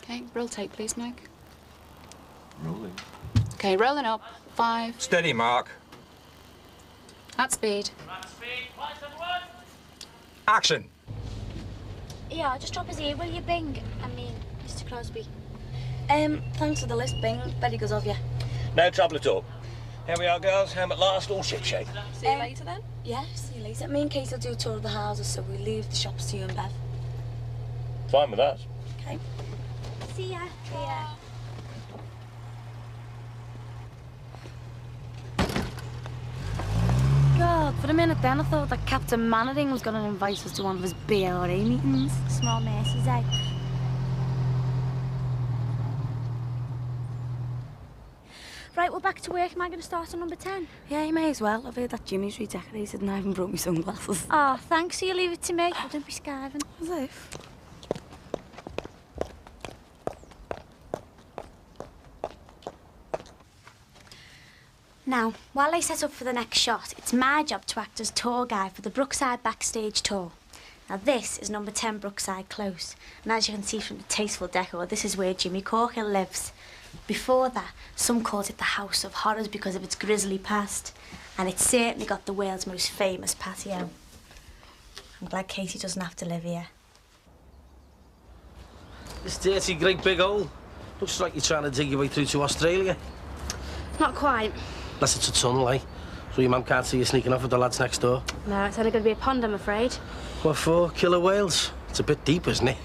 Okay, roll tape, please, Mike. Rolling. Okay, rolling up. 5. Steady, Mark. At speed. Action. Yeah, just drop his ear, will you, Bing? I mean, Mr. Crosby. Thanks for the list, Bing. Very good of you. No trouble at all. Here we are, girls. Home at last, all shipshape. See you later, then? Yeah, see you later. Me and Kate will do a tour of the houses, so we leave the shops to you and Bev. Fine with us. Okay. See ya. See ya. God, for a minute then I thought that Captain Mannering was going to invite us to one of his BLRA meetings. Small mercies, eh? Right, we're back to work. Am I going to start on number 10? Yeah, you may as well. I've heard that Jimmy's redecorated and I haven't brought my sunglasses. Oh, thanks. So you leave it to me. Oh, don't be skiving. As if. Now, while I set up for the next shot, it's my job to act as tour guide for the Brookside backstage tour. Now, this is number 10 Brookside Close. And as you can see from the tasteful decor, this is where Jimmy Corkill lives. Before that, some called it the House of Horrors because of its grisly past. And it's certainly got the world's most famous patio. I'm glad Katie doesn't have to live here. This dirty, great big hole. Looks like you're trying to dig your way through to Australia. Not quite. Unless it's a tunnel, eh? So your mum can't see you sneaking off with the lads next door. No, it's only going to be a pond, I'm afraid. What for? Killer whales? It's a bit deep, isn't it?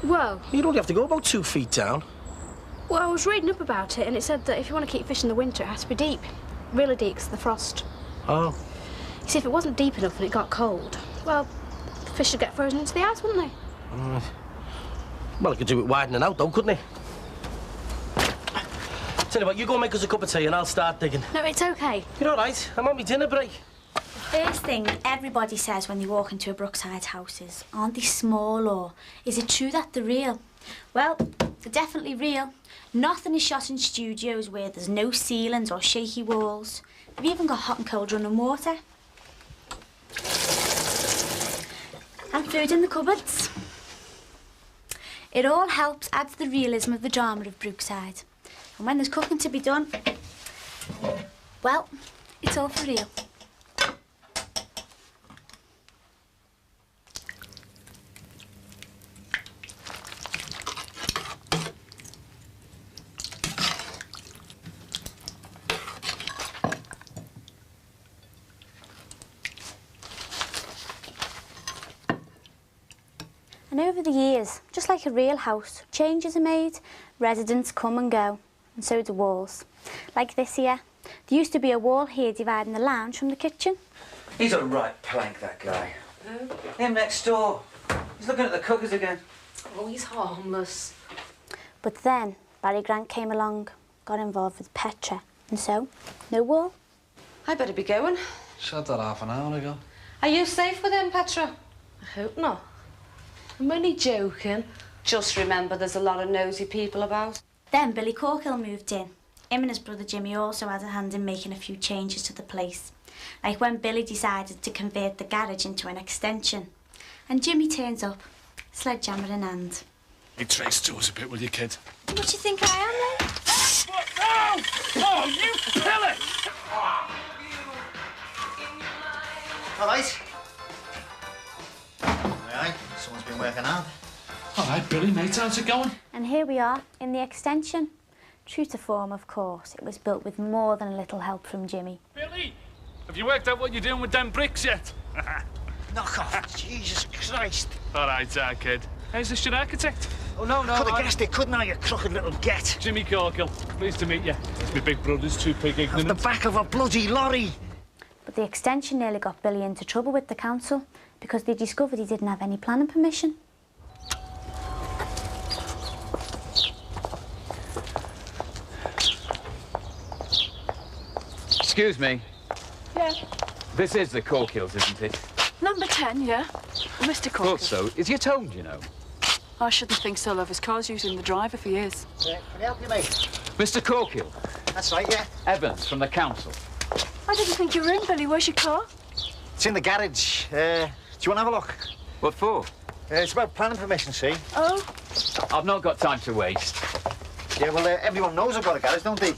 Whoa. You'd only have to go about 2 feet down. Well, I was reading up about it, and it said that if you want to keep fish in the winter, it has to be deep. Really deep, because of the frost. Oh. You see, if it wasn't deep enough and it got cold, well, the fish would get frozen into the ice, wouldn't they? Well, I could do it widening out, though, couldn't he? Tell you what, you go and make us a cup of tea and I'll start digging. No, it's okay. You're all right. I'm on my dinner break. First thing everybody says when they walk into a Brookside house is, aren't they small, or is it true that they're real? Well, they're definitely real. Nothing is shot in studios where there's no ceilings or shaky walls. They've even got hot and cold running water. And food in the cupboards. It all helps add to the realism of the drama of Brookside. And when there's cooking to be done, well, it's all for real. And over the years, just like a real house, changes are made, residents come and go, and so do walls. Like this here. There used to be a wall here dividing the lounge from the kitchen. He's a right plank, that guy. Him next door. He's looking at the cookers again. Oh, he's harmless. But then Barry Grant came along, got involved with Petra, and so, no wall. I better be going. Said that half an hour ago. Are you safe with him, Petra? I hope not. I'm only joking. Just remember there's a lot of nosy people about. Then Billy Corkill moved in. Him and his brother Jimmy also had a hand in making a few changes to the place. Like when Billy decided to convert the garage into an extension. And Jimmy turns up, sledgehammer in hand. You trace to us a bit, will you, kid? What do you think I am, then? No! Oh, you kill it! All right. Aye, someone's been working hard. All right, Billy, mate, how's it going? And here we are, in the extension. True to form, of course, it was built with more than a little help from Jimmy. Billy, have you worked out what you're doing with them bricks yet? Knock off, Jesus Christ. All right, kid. How's this your architect? Oh, no, Could have guessed it, couldn't I, you crooked little get? Jimmy Corkill. Pleased to meet you. My big brother's too pig ignorant. Off the back of a bloody lorry. But the extension nearly got Billy into trouble with the council because they discovered he didn't have any planning permission. Excuse me. Yeah. This is the Corkills, isn't it? Number 10, yeah. Mr. Corkill. Thought so. Is your tone, you know? I shouldn't think so, love. His car's using the driver for years. Yeah, can I help you, mate? Mr. Corkill. That's right, yeah. Evans from the council. I didn't think you were in, Billy. Where's your car? It's in the garage. Do you want to have a look? What for? It's about planning permission, see? Oh. I've not got time to waste. Yeah, well, everyone knows I've got a garage, don't they?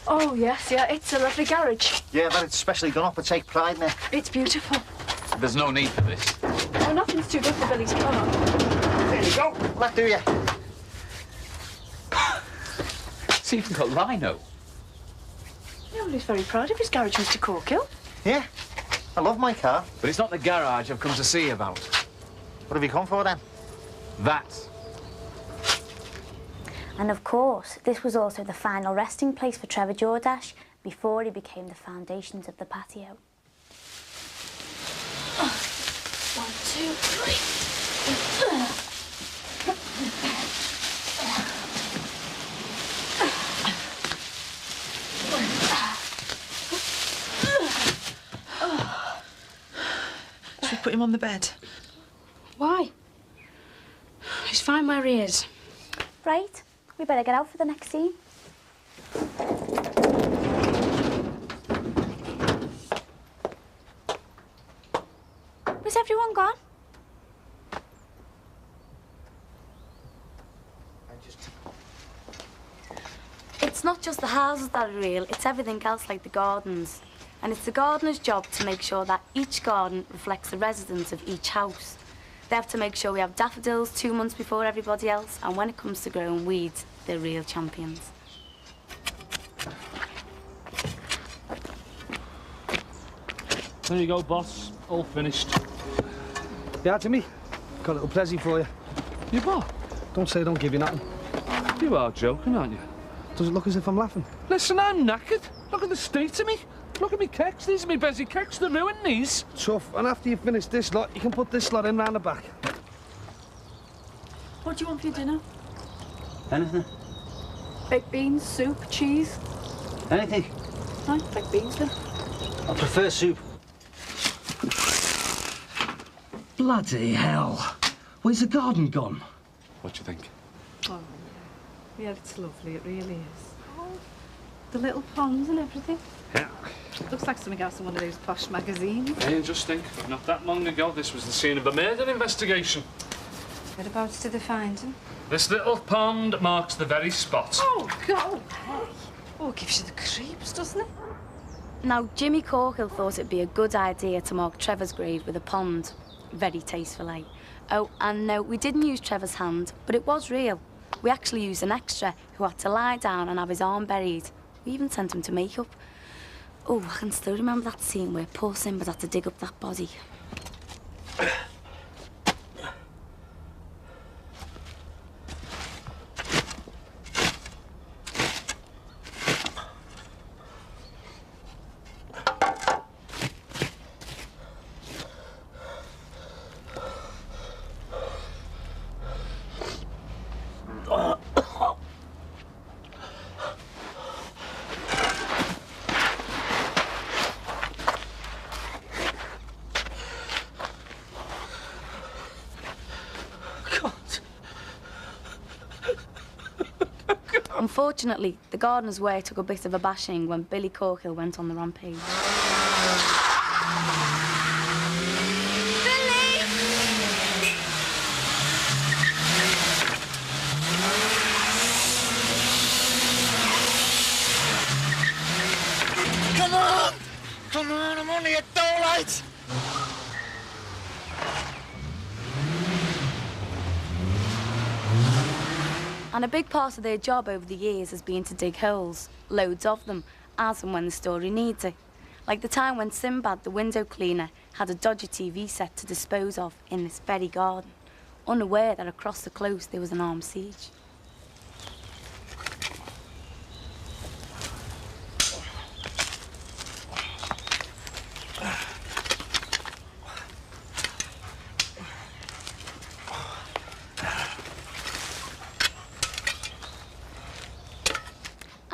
Oh, yes, yeah, it's a lovely garage. Yeah, but it's specially done up. I take pride in it. It's beautiful. There's no need for this. Oh, nothing's too good for Billy's car. There you go. That do you? It's even got lino. Yeah, well, he's very proud of his garage, Mr. Corkill. Yeah. I love my car. But it's not the garage I've come to see you about. What have you come for, then? That. And of course, this was also the final resting place for Trevor Jordache before he became the foundations of the patio. 1, 2, 3. Should we put him on the bed? Why? He's fine where he is. Right, we better get out for the next scene. Where's everyone gone? It's not just the houses that are real, it's everything else like the gardens. And it's the gardener's job to make sure that each garden reflects the residents of each house. They have to make sure we have daffodils 2 months before everybody else, and when it comes to growing weeds, they're real champions. There you go, boss. All finished. Yeah, Jimmy, got a little present for you. You what? Don't say I don't give you nothing. You are joking, aren't you? Does it look as if I'm laughing? Listen, I'm knackered. Look at the state of me. Look at me kecks. These are me busy kecks. They're ruined, these. Tough. And after you finish this lot, you can put this lot in round the back. What do you want for your dinner? Anything? Baked beans, soup, cheese? Anything? No, baked beans then. I prefer soup. Bloody hell. Where's the garden gone? What do you think? Oh, yeah, it's lovely. It really is. Oh, the little ponds and everything. Yeah. Looks like something else in one of those posh magazines. Hey, just think, not that long ago, this was the scene of a murder investigation. Whereabouts did they find him? This little pond marks the very spot. Oh, go away. Oh, it gives you the creeps, doesn't it? Now, Jimmy Corkill thought it'd be a good idea to mark Trevor's grave with a pond. Very tastefully. Oh, and no, we didn't use Trevor's hand, but it was real. We actually used an extra who had to lie down and have his arm buried. We even sent him to makeup. Oh, I can still remember that scene where poor Simba had to dig up that body. Unfortunately, the gardener's work took a bit of a bashing when Billy Corkill went on the rampage. Come on! Come on, I'm only a dollite! And a big part of their job over the years has been to dig holes, loads of them, as and when the story needs it. Like the time when Sinbad, the window cleaner, had a dodgy TV set to dispose of in this very garden, unaware that across the close there was an armed siege.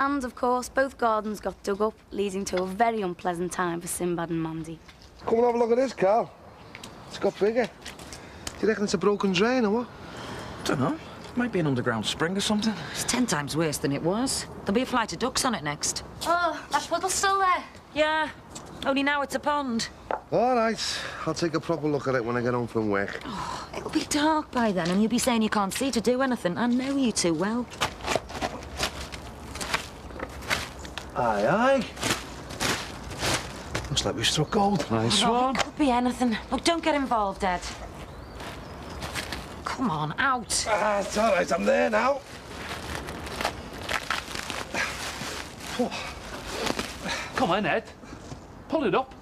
And, of course, both gardens got dug up, leading to a very unpleasant time for Sinbad and Mandy. Come and have a look at this, Carl. It's got bigger. Do you reckon it's a broken drain or what? Don't know. Might be an underground spring or something. It's 10 times worse than it was. There'll be a flight of ducks on it next. Oh, that puddle's still there. Yeah. Only now it's a pond. All right, I'll take a proper look at it when I get home from work. Oh, it'll be dark by then, and you'll be saying you can't see to do anything. I know you too well. Aye, aye. Looks like we've struck gold. Nice Oh, one. it could be anything. Look, don't get involved, Ed. Come on, out. Ah, it's all right, I'm there now. Come on, Ed. Pull it up.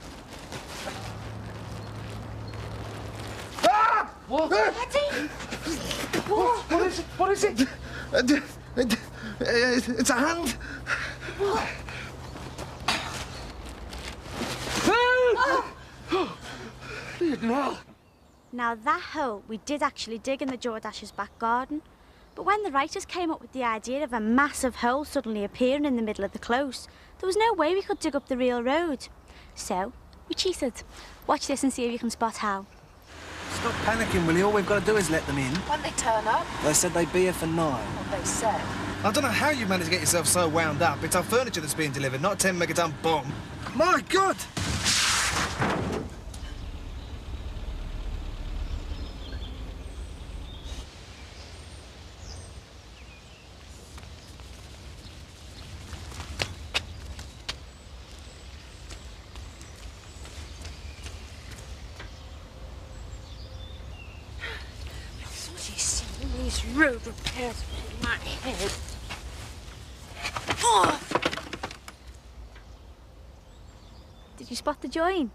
Ah! What? Eddie! What is it? What is it? It's a hand. Now that hole we did actually dig in the Jordash's back garden, but when the writers came up with the idea of a massive hole suddenly appearing in the middle of the close, there was no way we could dig up the real road. So we cheated. Watch this and see if you can spot how. Stop panicking, will you? All we've got to do is let them in. When they turn up, They said they'd be here for 9. what they said. I don't know how you managed to get yourself so wound up. It's our furniture that's being delivered, not a 10-megaton bomb. My God! These road repairs in my head. Did you spot the join?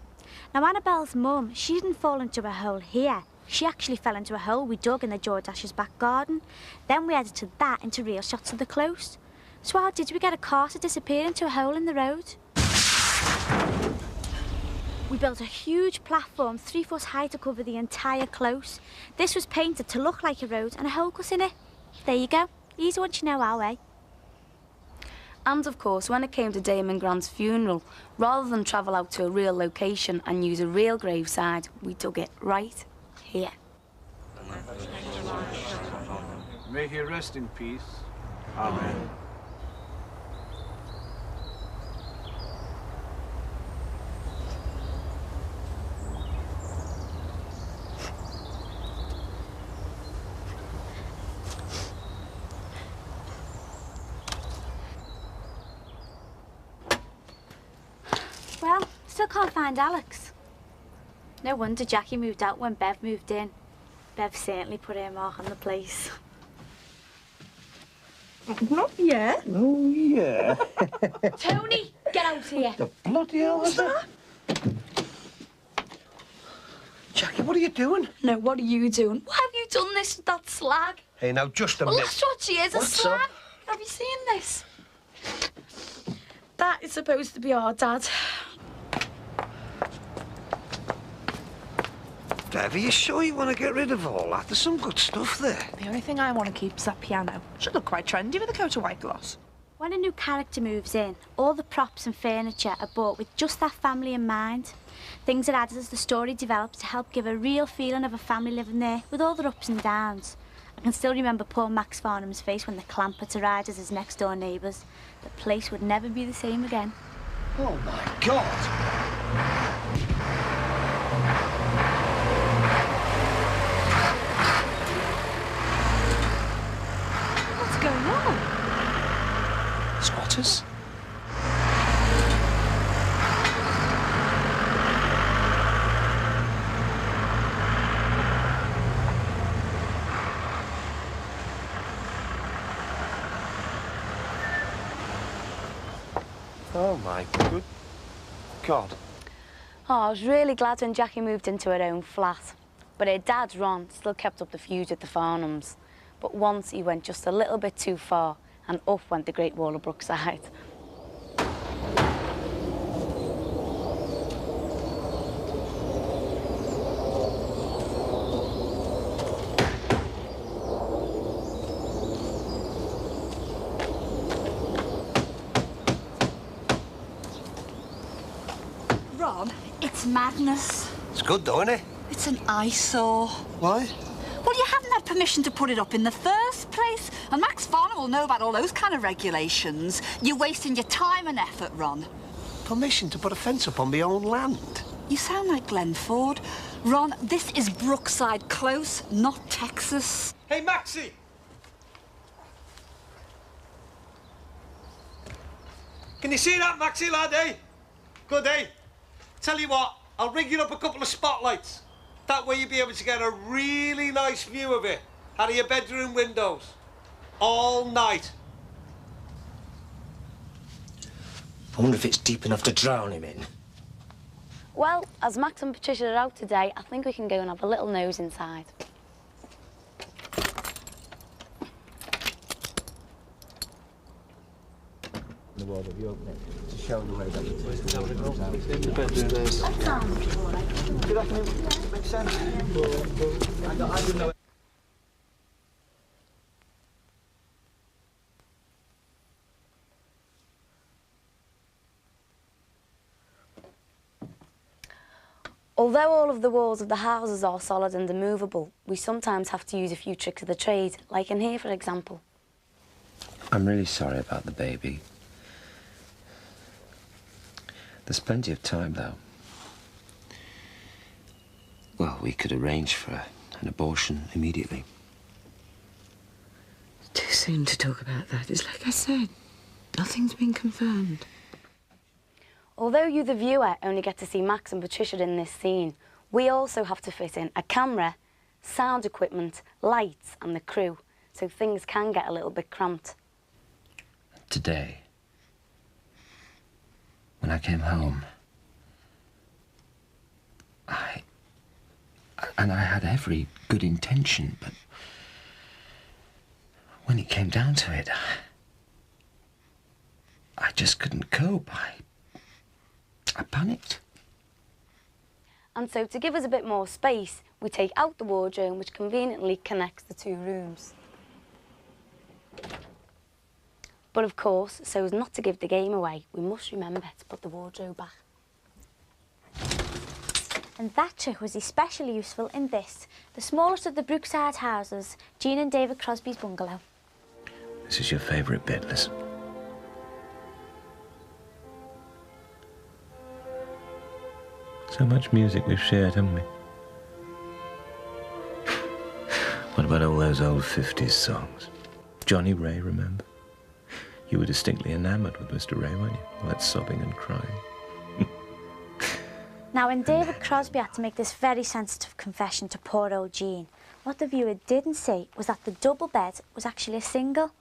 Now, Annabelle's mum, she didn't fall into a hole here. She actually fell into a hole we dug in the Jordash's back garden. Then we edited that into real shots of the close. So how did we get a car to disappear into a hole in the road? We built a huge platform 3 foot high to cover the entire close. This was painted to look like a road and a hole cut in it. There you go. Easy once you know our way. And of course, when it came to Damon Grant's funeral, rather than travel out to a real location and use a real graveside, we dug it right here. May he rest in peace. Amen. Well, still can't find Alex. No wonder Jackie moved out when Bev moved in. Bev certainly put her mark on the place. Not yet. Oh, yeah. Tony, get out here. The bloody hell was that? Jackie, what are you doing? No, what are you doing? Why have you done this with that slag? Hey, now, just a Well, minute. that's what she is, a What's slag. up? Have you seen this? That is supposed to be our dad. Bev, are you sure you want to get rid of all that? There's some good stuff there. The only thing I want to keep is that piano. Should look quite trendy with a coat of white gloss. When a new character moves in, all the props and furniture are bought with just that family in mind. Things are added as the story develops to help give a real feeling of a family living there with all their ups and downs. I can still remember poor Max Farnham's face when the Clampeter arrived as his next-door neighbours. The place would never be the same again. Oh, my God. What's going on? Squatters? Oh, my good God. Oh, I was really glad when Jackie moved into her own flat. But her dad, Ron, still kept up the feud with the Farnhams. But once he went just a little bit too far, and up went the Great Wall of Brookside. Ron, it's madness. It's good, though, isn't it? It's an eyesore. Why? Well, you haven't had permission to put it up in the first place. And Max Farnham will know about all those kind of regulations. You're wasting your time and effort, Ron. permission to put a fence up on my own land. You sound like Glenn Ford. Ron, this is Brookside Close, not Texas. Hey, Maxie! Can you see that, Maxie, lad, eh? Good, eh? Tell you what, I'll rig you up a couple of spotlights. That way you'll be able to get a really nice view of it out of your bedroom windows. All night. I wonder if it's deep enough to drown him in. Well, as Max and Patricia are out today, I think we can go and have a little nose inside. The wall of you open it to show the way that it is. Do you reckon it makes sense? I didn't know. Although all of the walls of the houses are solid and immovable, we sometimes have to use a few tricks of the trade, like in here, for example. I'm really sorry about the baby. There's plenty of time, though. Well, we could arrange for an abortion immediately. Too soon to talk about that. It's like I said, nothing's been confirmed. Although you, the viewer, only get to see Max and Patricia in this scene, we also have to fit in a camera, sound equipment, lights and the crew, so things can get a little bit cramped. Today, when I came home, I had every good intention, but when it came down to it, I just couldn't cope. I panicked. And so, to give us a bit more space, we take out the wardrobe, which conveniently connects the two rooms. But of course, so as not to give the game away, we must remember to put the wardrobe back. And that trick was especially useful in this, the smallest of the Brookside houses, Jean and David Crosby's bungalow. This is your favourite bit, listen. So much music we've shared, haven't we? What about all those old 50s songs? Johnny Ray, remember? You were distinctly enamoured with Mr. Ray, weren't you? All that sobbing and crying. Now, when David Crosby had to make this very sensitive confession to poor old Jean, what the viewer didn't see was that the double bed was actually a single.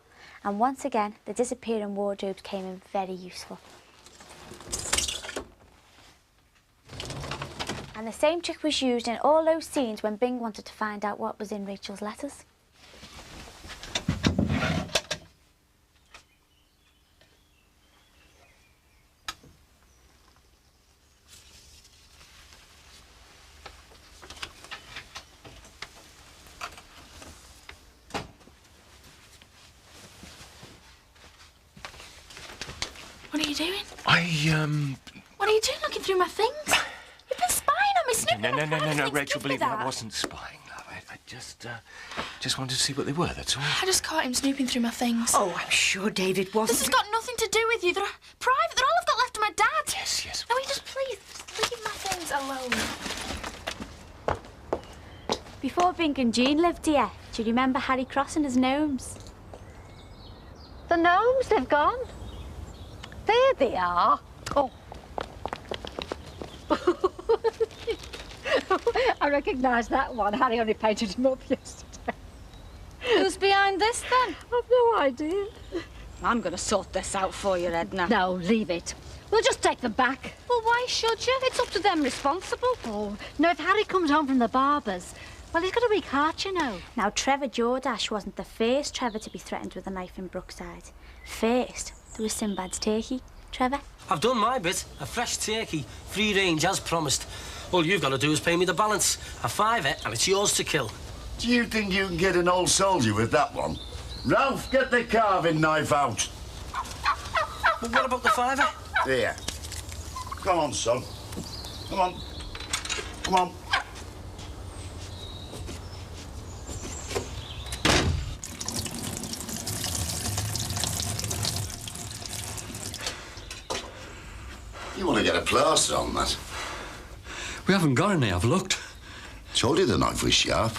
And once again, the disappearing wardrobes came in very useful. And the same trick was used in all those scenes when Bing wanted to find out what was in Rachel's letters. What are you doing? What are you doing looking through my things? You've been spying on me, snooping. No, Rachel, believe me, I wasn't spying, love. I just wanted to see what they were, that's all. I just caught him snooping through my things. Oh, I'm sure David wasn't. This has got nothing to do with you. They're private. They're all I've got left of my dad. Yes. No, just please, leave my things alone. Before Bing and Jean lived here, do you remember Harry Cross and his gnomes? The gnomes, they've gone. There they are. Oh. I recognise that one. Harry only painted him up yesterday. Who's behind this, then? I've no idea. I'm going to sort this out for you, Edna. No, leave it. We'll just take them back. Well, why should you? It's up to them responsible. Oh, no, if Harry comes home from the barber's, well, he's got a weak heart, you know. Now, Trevor Jordash wasn't the first Trevor to be threatened with a knife in Brookside. First, there was Sinbad's turkey. Trevor? I've done my bit. A fresh turkey, free range as promised. All you've got to do is pay me the balance. A fiver, and it's yours to kill. Do you think you can get an old soldier with that one? Ralph, get the carving knife out. But what about the fiver? Here. Come on, son. Come on. Come on. You want to get a plaster on that? We haven't got any, I've looked. Told you the knife was sharp.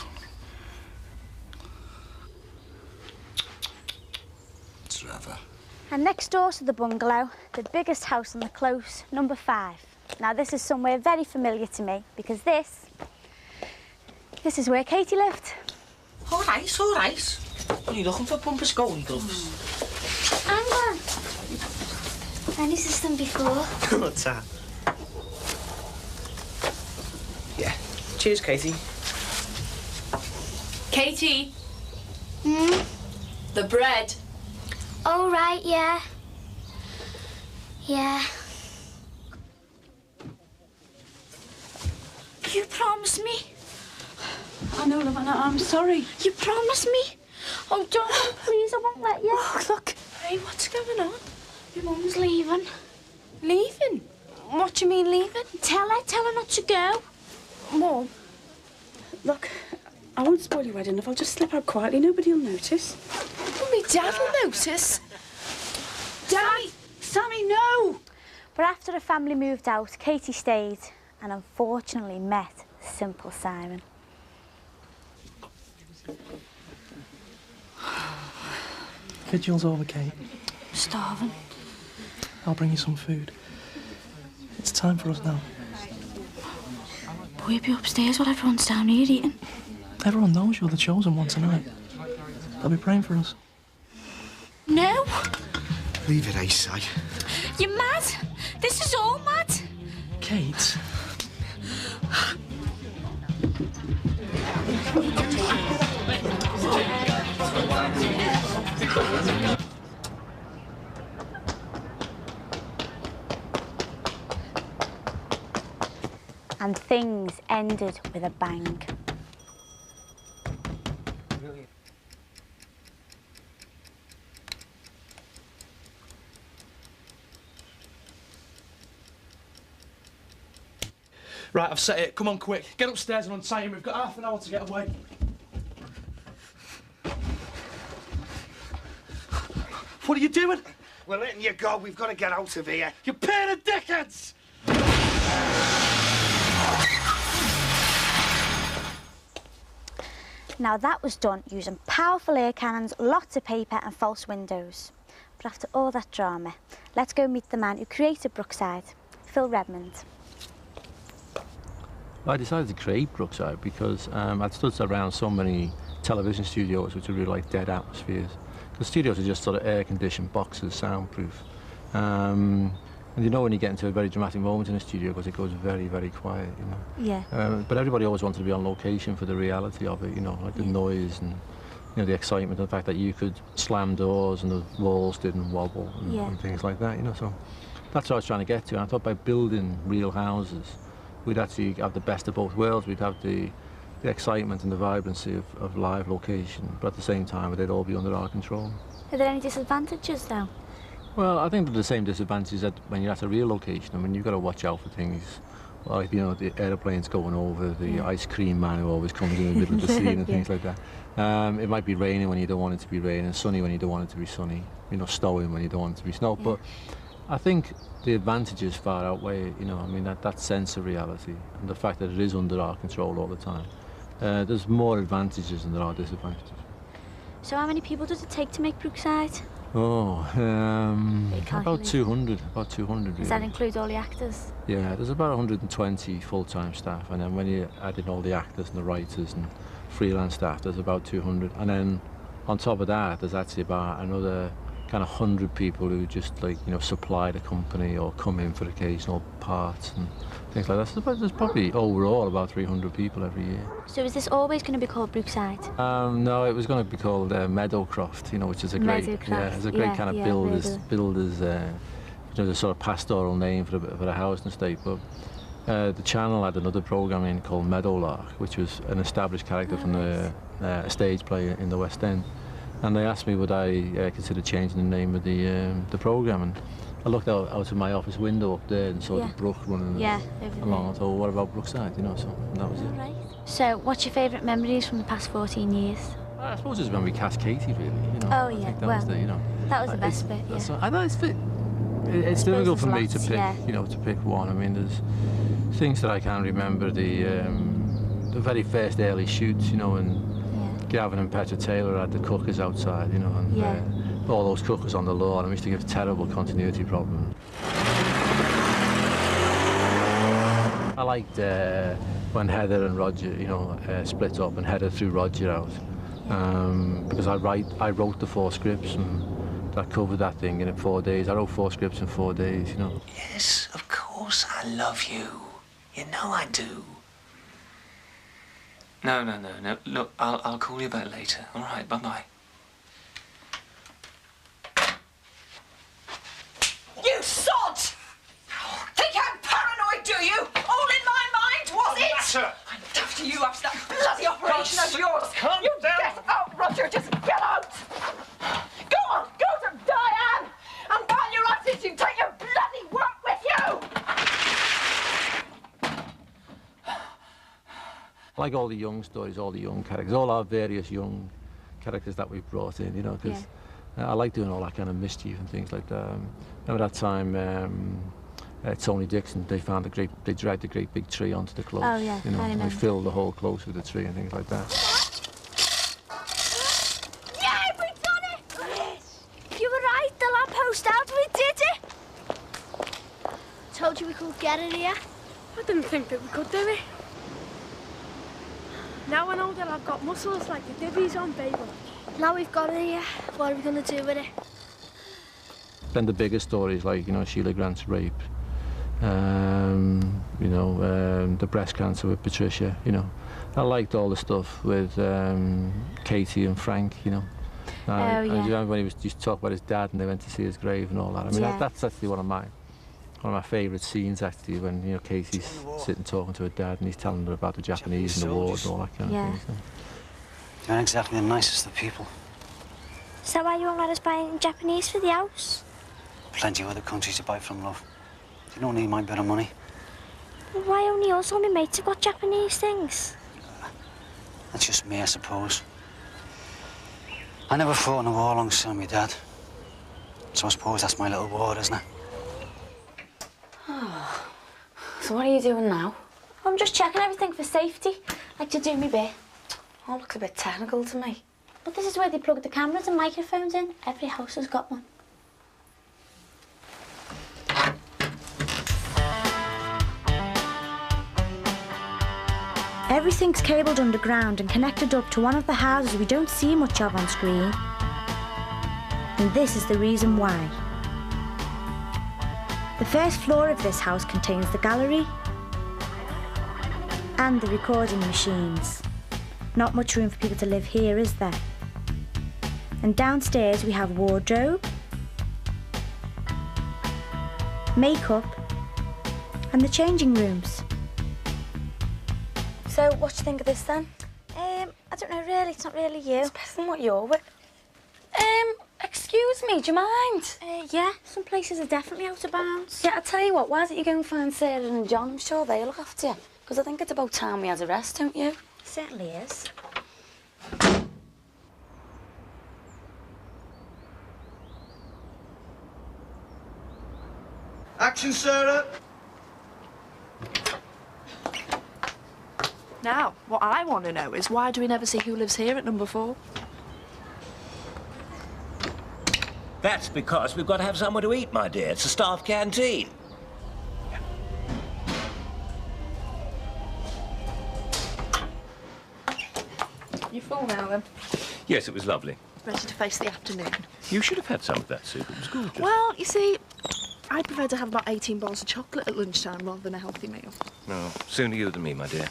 Trevor. And next door to the bungalow, the biggest house on the close, number 5. Now this is somewhere very familiar to me because this is where Katie lived. All right, all right. What are you looking for, Pumper Scully gloves? Hang on. I've used this them before. What's that? Yeah. Cheers, Katie. Katie, Hmm? the bread. Oh, right, yeah. Yeah. You promised me. I know, love, I'm sorry. You promised me. Oh, don't, please, I won't let you. Oh, look. Hey, what's going on? Your mum's leaving. Leaving? What do you mean leaving? Tell her not to go. Mum, look, I won't spoil your wedding if I'll just slip out quietly. Nobody'll notice. Well, me dad will notice. Daddy! Sammy, no! But after the family moved out, Katie stayed and unfortunately met Simple Simon. Vigil's over, Kate. Starving. I'll bring you some food. It's time for us now. Will you be upstairs while everyone's down here eating? Everyone knows you're the chosen one tonight. They'll be praying for us. No! Leave it, I say. You're mad! This is all mad! Kate. And things ended with a bang. Right, I've set it. Come on, quick. Get upstairs and untie him. We've got half an hour to get away. What are you doing? We're letting you go. We've got to get out of here. You pair of dickheads! Now that was done using powerful air cannons, lots of paper and false windows. But after all that drama, let's go meet the man who created Brookside, Phil Redmond. I decided to create Brookside because I'd stood around so many television studios which are really like dead atmospheres. The studios are just sort of air-conditioned boxes, soundproof. And you know when you get into a very dramatic moment in a studio because it goes very, very quiet, you know. Yeah. But everybody always wanted to be on location for the reality of it, you know, like the noise and, you know, the excitement and the fact that you could slam doors and the walls didn't wobble and things like that, you know. So that's what I was trying to get to. And I thought by building real houses, we'd actually have the best of both worlds. We'd have the excitement and the vibrancy of live location, but at the same time, they'd all be under our control. Are there any disadvantages, though? Well, I think they're the same disadvantages that when you're at a real location. I mean, you've got to watch out for things like, you know, the aeroplanes going over, the ice cream man who always comes in the middle of the scene and things like that. It might be raining when you don't want it to be raining, sunny when you don't want it to be sunny, you know, snowing when you don't want it to be snow. But I think the advantages far outweigh, you know, I mean, that sense of reality and the fact that it is under our control all the time. There's more advantages than there are disadvantages. So how many people does it take to make Brookside? Oh, about 200, really. Does that include all the actors? Yeah, there's about 120 full-time staff, and then when you add in all the actors and the writers and freelance staff, there's about 200. And then on top of that, there's actually about another kind of 100 people who just, like, you know, supply the company or come in for occasional parts and things like that. So there's probably overall about 300 people every year. So is this always going to be called Brookside? No, it was going to be called Meadowcroft, you know, which is a great, it's a great kind of builders, you know, the sort of pastoral name for a housing estate. But the channel had another programme in called Meadowlark, which was an established character from a stage play in the West End. And they asked me would I consider changing the name of the programme, and I looked out of my office window up there and saw the brook running along. I thought, well, what about Brookside, you know? So that was it. Right. So, what's your favourite memories from the past 14 years? I suppose it's when we cast Katie, really. You know. Oh yeah, that was the, you know, that was the best bit. Yeah. I know it's It's difficult for me to lots, pick, yeah. you know, to pick one. I mean, there's things that I can't remember. The very first early shoots, you know, and Gavin and Petra Taylor had the cookers outside, you know, and all those cookers on the lawn. I used to give terrible continuity problems. I liked when Heather and Roger, you know, split up and Heather threw Roger out. Because I wrote the 4 scripts and I covered that thing in 4 days. I wrote 4 scripts in 4 days, you know. Yes, of course I love you. You know I do. No. Look, I'll call you back later. All right, bye-bye. You sod! Think I'm paranoid, do you? All in my mind, was it? Matter? I'm after you after that bloody operation of yours. Calm you down. Get out, Roger, just get out! Go on, go to Diane! And while you're at it, you take your bloody work with you! I like all the young stories, all the young characters, all our various young characters that we've brought in, you know, because I like doing all that kind of mischief and things like that. Remember that time Tony Dixon, they dragged a great big tree onto the close. Oh, yeah, you know, I remember. they filled the whole close with the tree and things like that. Yeah, we done it! Yes. You were right, the lamppost out, we did it! Told you we could get it here. I didn't think that we could do it. Now I know that I've got muscles like the divvies on, baby. Now we've got it here, what are we going to do with it? Then the bigger stories like, you know, Sheila Grant's rape, you know, the breast cancer with Patricia, you know. I liked all the stuff with Katie and Frank, you know. And you remember when he used to talk about his dad and they went to see his grave and all that. I mean, that's actually one of my favourite scenes, actually, when, you know, Katie's sitting talking to her dad and he's telling her about the Japanese and the wars and all that kind of thing. So. You're not exactly the nicest of people. Is that why you won't let us buy anything Japanese for the house? Plenty of other countries to buy from, love. You don't need my bit of money. Well, why only us? All my mates have got Japanese things. That's just me, I suppose. I never fought in a war alongside my dad. So I suppose that's my little war, isn't it? Oh. So what are you doing now? I'm just checking everything for safety. Like to do me bit. Oh, looks a bit technical to me. But this is where they plug the cameras and microphones in. Every house has got one. Everything's cabled underground and connected up to one of the houses we don't see much of on screen. And this is the reason why. The first floor of this house contains the gallery and the recording machines. Not much room for people to live here, is there? And downstairs we have wardrobe, makeup, and the changing rooms. So, what do you think of this then? I don't know really, it's not really you. It's better than what you're with. Excuse me, do you mind? Yeah, some places are definitely out of bounds. Yeah, I'll tell you what, why don't you go and find Sarah and John? I'm sure they'll look after you. Because I think it's about time we had a rest, don't you? Certainly is. Action, Sarah! Now, what I want to know is why do we never see who lives here at number 4? That's because we've got to have somewhere to eat, my dear. It's a staff canteen. You full now, then? Yes, it was lovely. Ready to face the afternoon? You should have had some of that soup. It was gorgeous. Well, you see, I prefer to have about 18 bars of chocolate at lunchtime rather than a healthy meal. No, sooner you than me, my dear.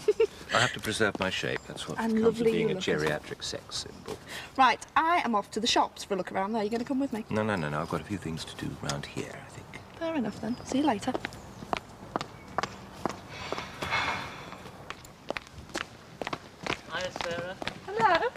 I have to preserve my shape. That's what And comes lovely with being you a look as well. geriatric sex symbol. Right, I am off to the shops for a look around there. You going to come with me? No. I've got a few things to do round here, I think. Fair enough, then. See you later. Hiya, Sarah. Hello.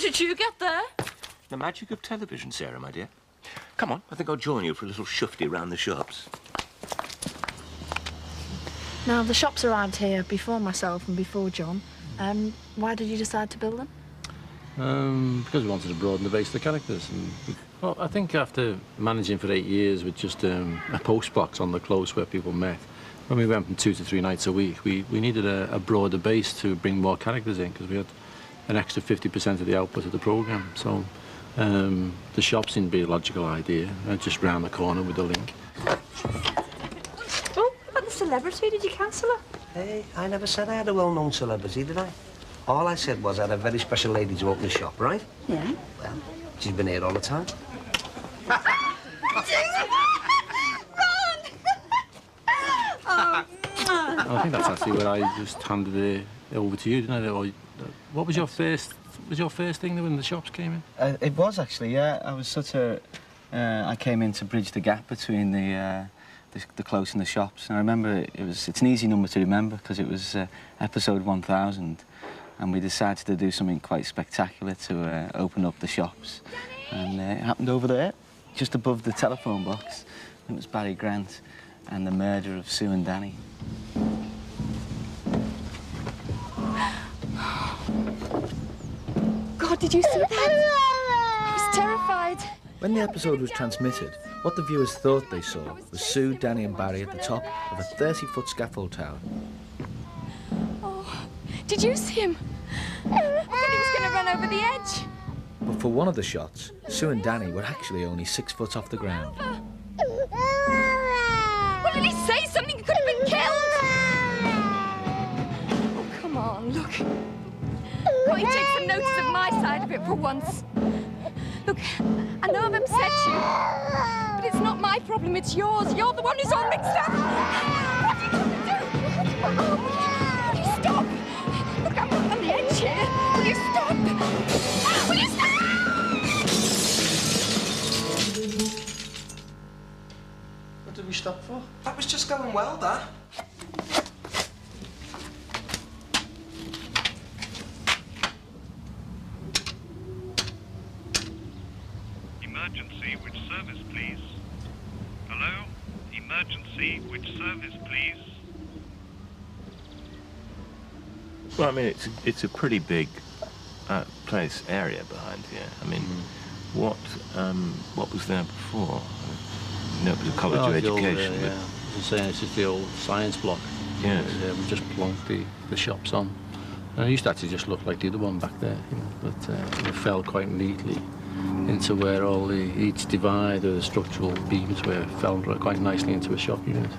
did you get there? The magic of television, Sarah, my dear. Come on, I think I'll join you for a little shufty around the shops. Now, the shops arrived here before myself and before John. Why did you decide to build them? Because we wanted to broaden the base of the characters. And, well, I think after managing for 8 years with just a post box on the close where people met, when we went from 2 to 3 nights a week, we needed a broader base to bring more characters in, because we had an extra 50% of the output of the programme. So the shops seemed to be a logical idea, just round the corner with the link. Oh, about the celebrity, did you cancel her? Hey, I never said I had a well-known celebrity, did I? All I said was I had a very special lady to open the shop, right? Yeah. Well, she's been here all the time. I think that's actually where I just handed it over to you, didn't I? Or, what was your first thing when the shops came in? It was actually, yeah. I was such a... I came in to bridge the gap between the close and the shops. And I remember it's an easy number to remember because it was episode 1000, and we decided to do something quite spectacular to open up the shops. And it happened over there, just above the telephone box. It was Barry Grant and the murder of Sue and Danny. God, did you see that? I was terrified. When the episode was transmitted, what the viewers thought they saw was Sue, Danny and Barry at the top of a 30-foot scaffold tower. Oh, did you see him? I thought he was going to run over the edge. But for one of the shots, Sue and Danny were actually only 6 foot off the ground. Well, did he say something? He could have been killed. Oh, come on, look. Can't you take some notice of my side of it for once? Look, I know I've upset you, but it's not my problem, it's yours. You're the one who's all mixed up. What are you going to do? Oh, will you stop? Look, I'm on the edge here. Will you stop? Will you stop? What did we stop for? That was just going well, that. Emergency, which service, please? Hello? Emergency, which service, please? Well, I mean, it's a pretty big place area behind here. I mean, what was there before? No, it was a college of education. Yeah. As I say, it's just the old science block. Yes. We just plonked the shops on. And it used to actually just look like the other one back there, you know, but it fell quite neatly into where all each divide or the structural beams were, fell quite nicely into a shop unit.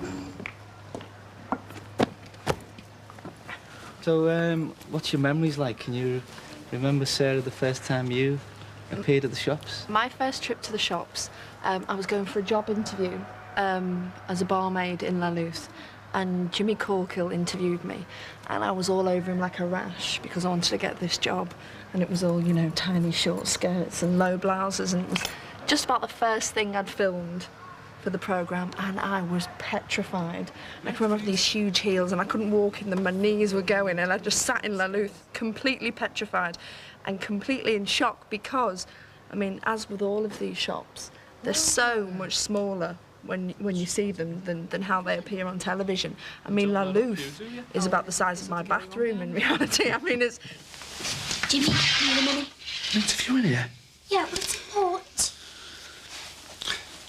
So, what's your memories like? Can you remember, Sarah, the first time you appeared at the shops? My first trip to the shops, I was going for a job interview as a barmaid in La Luce, and Jimmy Corkill interviewed me, and I was all over him like a rash because I wanted to get this job, and it was all, you know, tiny short skirts and low blouses, and it was just about the first thing I'd filmed for the programme, and I was petrified. I can remember these huge heels, and I couldn't walk in them, my knees were going, and I just sat in La Luce completely petrified and completely in shock because, I mean, as with all of these shops, they're so much smaller when you see them than how they appear on television. I mean, La Luce is about the size of my bathroom in reality. I mean, it's... Jimmy, you need a minute? An interview in here? Yeah, but it's important.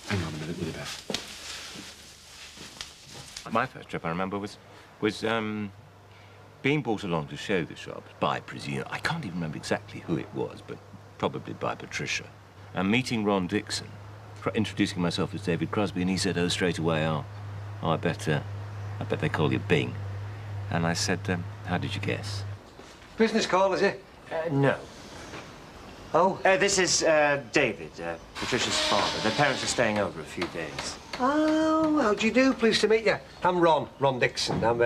Hang on a minute, will you, Beth? My first trip, I remember, was being brought along to show the shops by, I can't even remember exactly who it was, but probably by Patricia, and meeting Ron Dixon, introducing myself as David Crosby, and he said, oh, straight away, I bet they call you Bing. And I said, how did you guess? Business call, is it? No. Oh? This is David, Patricia's father. Their parents are staying over a few days. Oh, how do you do? Pleased to meet you. I'm Ron Dixon. I'm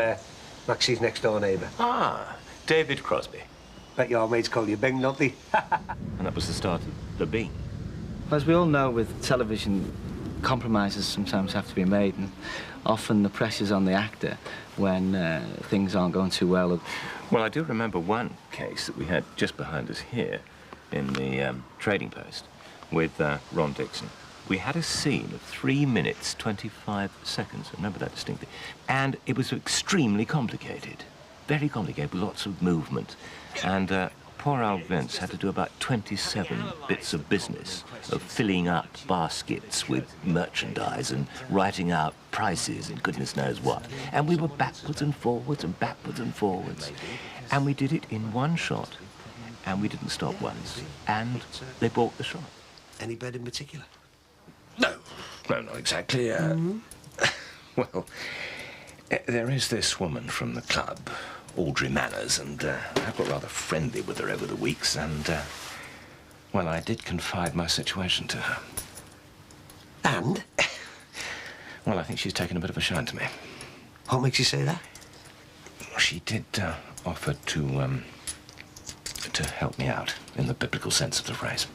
Maxie's next-door neighbour. Ah, David Crosby. Bet your mates call you Bing, don't they? And that was the start of the Bing. As we all know, with television, compromises sometimes have to be made, and often the pressure's on the actor when things aren't going too well. Well, I do remember one case that we had just behind us here, in the Trading Post with Ron Dixon. We had a scene of 3 minutes, 25 seconds. I remember that distinctly. And it was extremely complicated. Very complicated, with lots of movement. And poor old Vince had to do about 27 bits of business of filling up baskets with merchandise and writing out prices and goodness knows what. And we were backwards and forwards and backwards and forwards. And we did it in one shot. And we didn't stop once. And they bought the shot. Any bed in particular? No, not exactly. Well, there is this woman from the club, Audrey Manners, and I've got rather friendly with her over the weeks, and, well, I did confide my situation to her. And? Well, I think she's taken a bit of a shine to me. What makes you say that? She did offer to help me out, in the biblical sense of the phrase.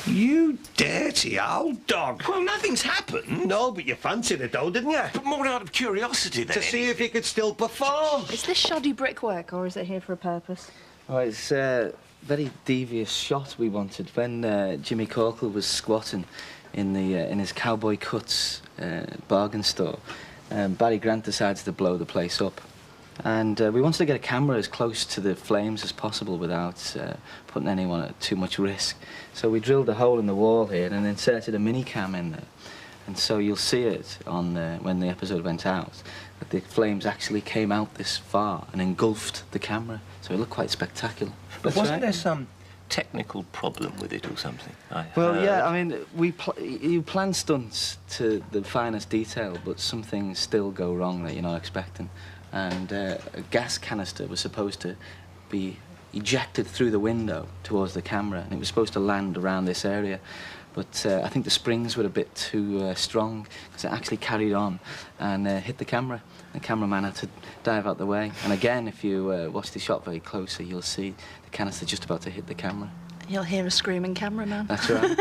You dirty old dog. Well, nothing's happened. No, but you fancied it, though, didn't you? But more out of curiosity than to see if you could still perform. Is this shoddy brickwork, or is it here for a purpose? Oh, it's a very devious shot we wanted. When Jimmy Corkle was squatting in his Cowboy Cuts bargain store, Barry Grant decides to blow the place up. And we wanted to get a camera as close to the flames as possible without putting anyone at too much risk. So we drilled a hole in the wall here and inserted a mini cam in there. And so you'll see it on when the episode went out, that the flames actually came out this far and engulfed the camera. So it looked quite spectacular. But wasn't there some technical problem with it or something? Well, yeah, I mean, you plan stunts to the finest detail, but some things still go wrong that you're not expecting. And a gas canister was supposed to be ejected through the window towards the camera, and it was supposed to land around this area. But I think the springs were a bit too strong, because it actually carried on and hit the camera. The cameraman had to dive out the way. And again, if you watch the shot very closely, you'll see the canister just about to hit the camera. You'll hear a screaming cameraman. That's right.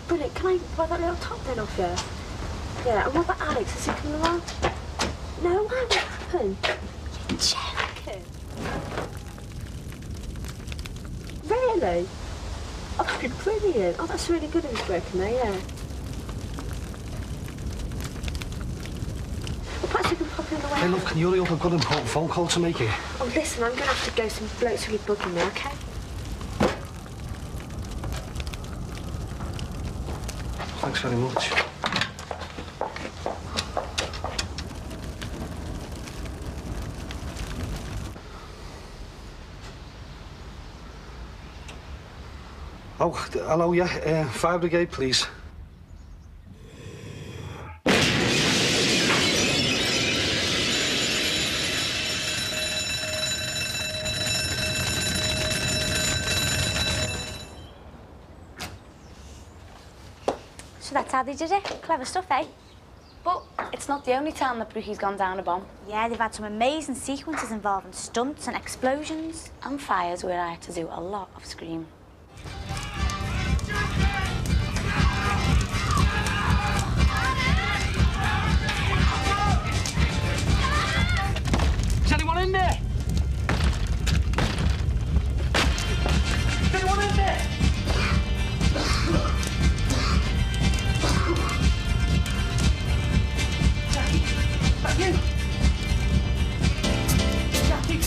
Brilliant. Can I buy that little top then off you? Yeah, and what about Alex? Is he coming along? No, why? What happened? You're joking. Really? Oh, that'd be brilliant. Oh, that's really good of you working there, yeah. Well, perhaps we can pop in the way. Hey, look, can you hurry up? I've got an important phone call to make here. Oh, listen, I'm going to have to go. Some blokes really bugging me, OK? Thanks very much. Oh, hello, yeah. Fire brigade, please. So that's how they did it. Clever stuff, eh? But it's not the only time that Brookie's gone down a bomb. Yeah, they've had some amazing sequences involving stunts and explosions. And fires where I had to do a lot of scream. Is anyone in there? Is anyone in there? You! Jackie!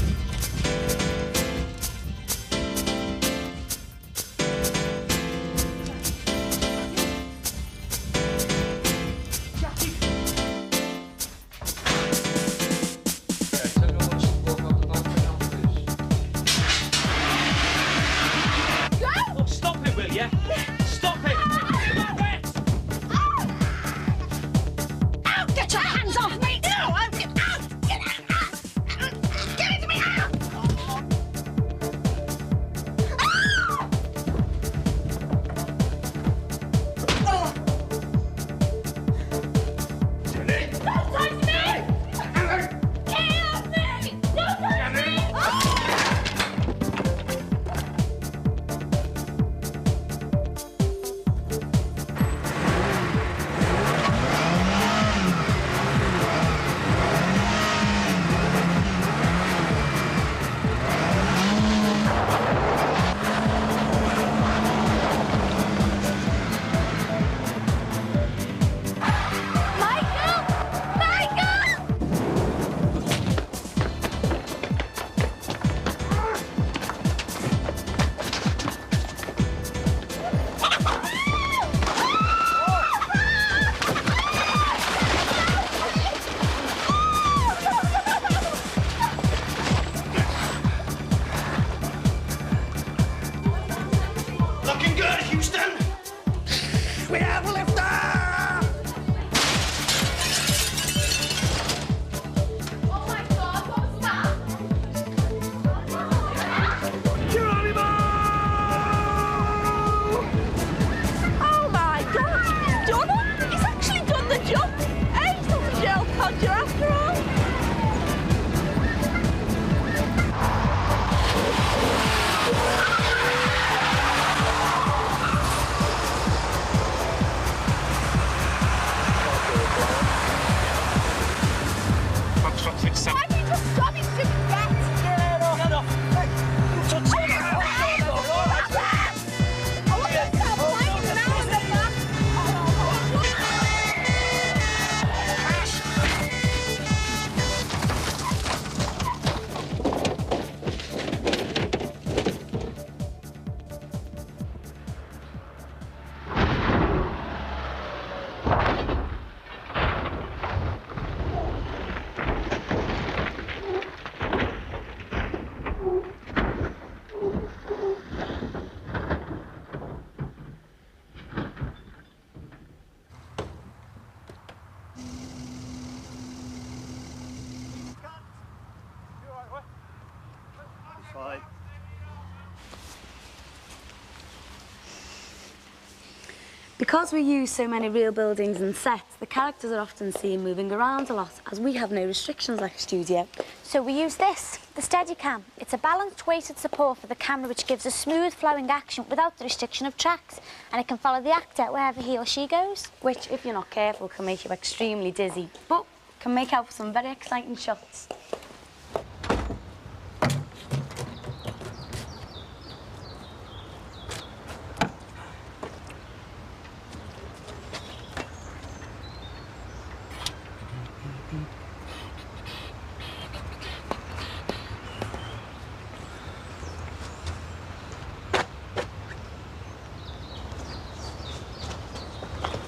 Because we use so many real buildings and sets, the characters are often seen moving around a lot, as we have no restrictions like a studio. So we use this, the Steadicam. It's a balanced weighted support for the camera which gives a smooth flowing action without the restriction of tracks, and it can follow the actor wherever he or she goes. Which, if you're not careful, can make you extremely dizzy, but can make out for some very exciting shots.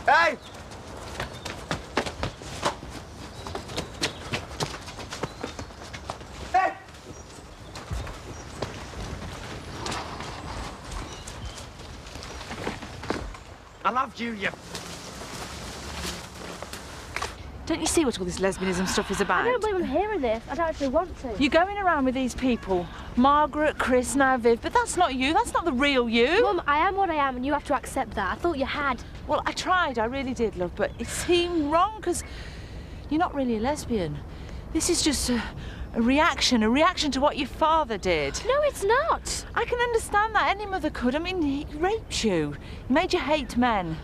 Hey! Hey! I loved you, you... Don't you see what all this lesbianism stuff is about? I don't believe I'm hearing this. I don't actually want to. You're going around with these people. Margaret, Chris, now Viv, but that's not you. That's not the real you. Mum, I am what I am and you have to accept that. I thought you had. Well, I tried, I really did, love, but it seemed wrong because you're not really a lesbian. This is just a reaction to what your father did. No, it's not. I can understand that. Any mother could. I mean, he raped you. He made you hate men.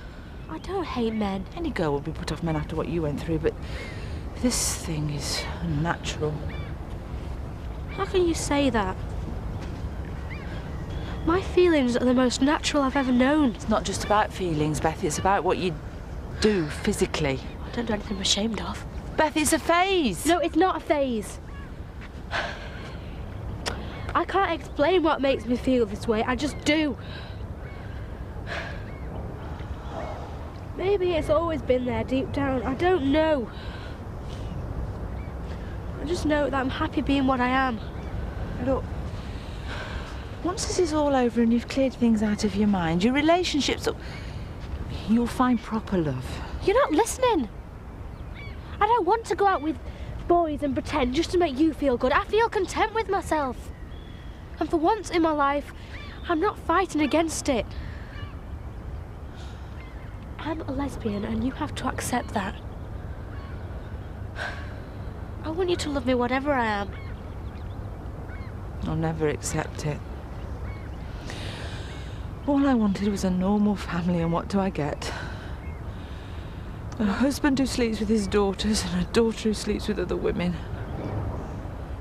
I don't hate men. Any girl would be put off men after what you went through, but this thing is unnatural. How can you say that? My feelings are the most natural I've ever known. It's not just about feelings, Beth. It's about what you do physically. I don't do anything I'm ashamed of. Beth, it's a phase. No, it's not a phase. I can't explain what makes me feel this way. I just do. Maybe it's always been there deep down. I don't know. I just know that I'm happy being what I am. Look, once this is all over and you've cleared things out of your mind, your relationships, you'll find proper love. You're not listening. I don't want to go out with boys and pretend just to make you feel good. I feel content with myself. And for once in my life, I'm not fighting against it. I'm a lesbian and you have to accept that. I want you to love me whatever I am. I'll never accept it. All I wanted was a normal family, and what do I get? A husband who sleeps with his daughters and a daughter who sleeps with other women.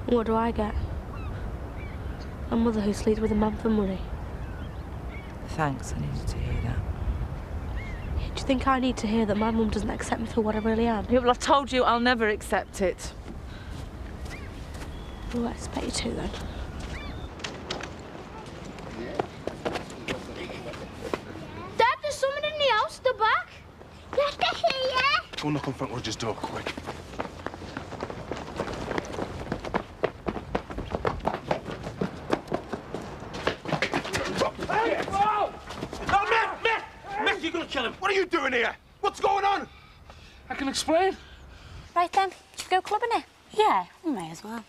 What do I get? A mother who sleeps with a man for money. Thanks, I needed to hear that. Do you think I need to hear that my mum doesn't accept me for what I really am? Yeah, well, I told you I'll never accept it. Well, I expect you to, then. Dad, there's someone in the house at the back. Yes, they're here. Go knock on Frank Roger's door, quick. Hey! Whoa! No, Mick, you're gonna kill him. What are you doing here? What's going on? I can explain. Right then, should we go clubbing it? Yeah, we may as well.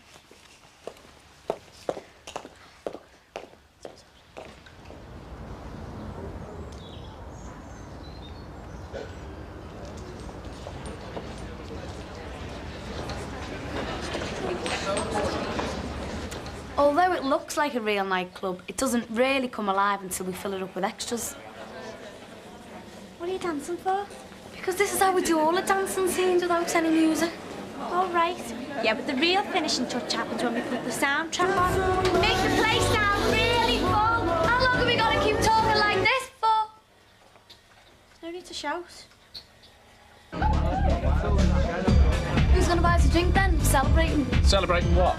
Although it looks like a real nightclub, it doesn't really come alive until we fill it up with extras. What are you dancing for? Because this is how we do all the dancing scenes without any music. All right. Yeah, but the real finishing touch happens when we put the soundtrack on. Make the place sound really full. How long are we gonna keep talking like this for? No need to shout. Who's gonna buy us a drink then? Celebrating. Celebrating what?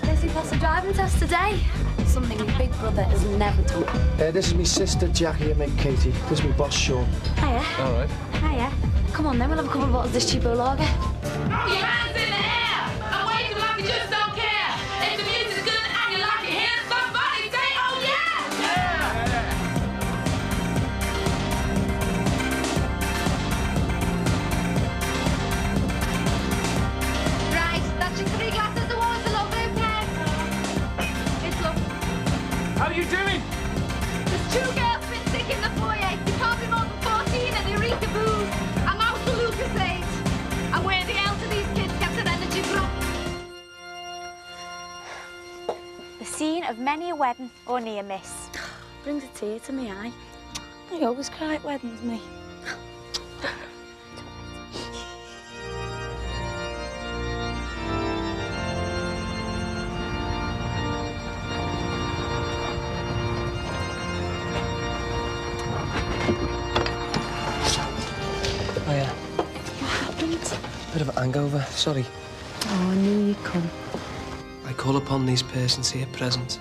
Guess he passed the driving test today. Something your big brother has never done. This is my sister Jackie and mate Katie. This is my boss Sean. Hiya. All right. Hiya. Come on then, we'll have a couple of bottles of this cheapo lager. Your hands in the air! I'm waving like you just don't care! If the music's good and you like it, hear somebody say, oh yeah! Right, that's your 3 glasses of water, love, okay? It's love. How are you doing? There's 2 girls been sick in the foyer. You can't be more than 14 in the scene of many a wedding or near miss. Brings a tear to my eye. I always cry at weddings, me. Hiya. What happened? Bit of a hangover, sorry. Oh, I knew you'd come. I call upon these persons here present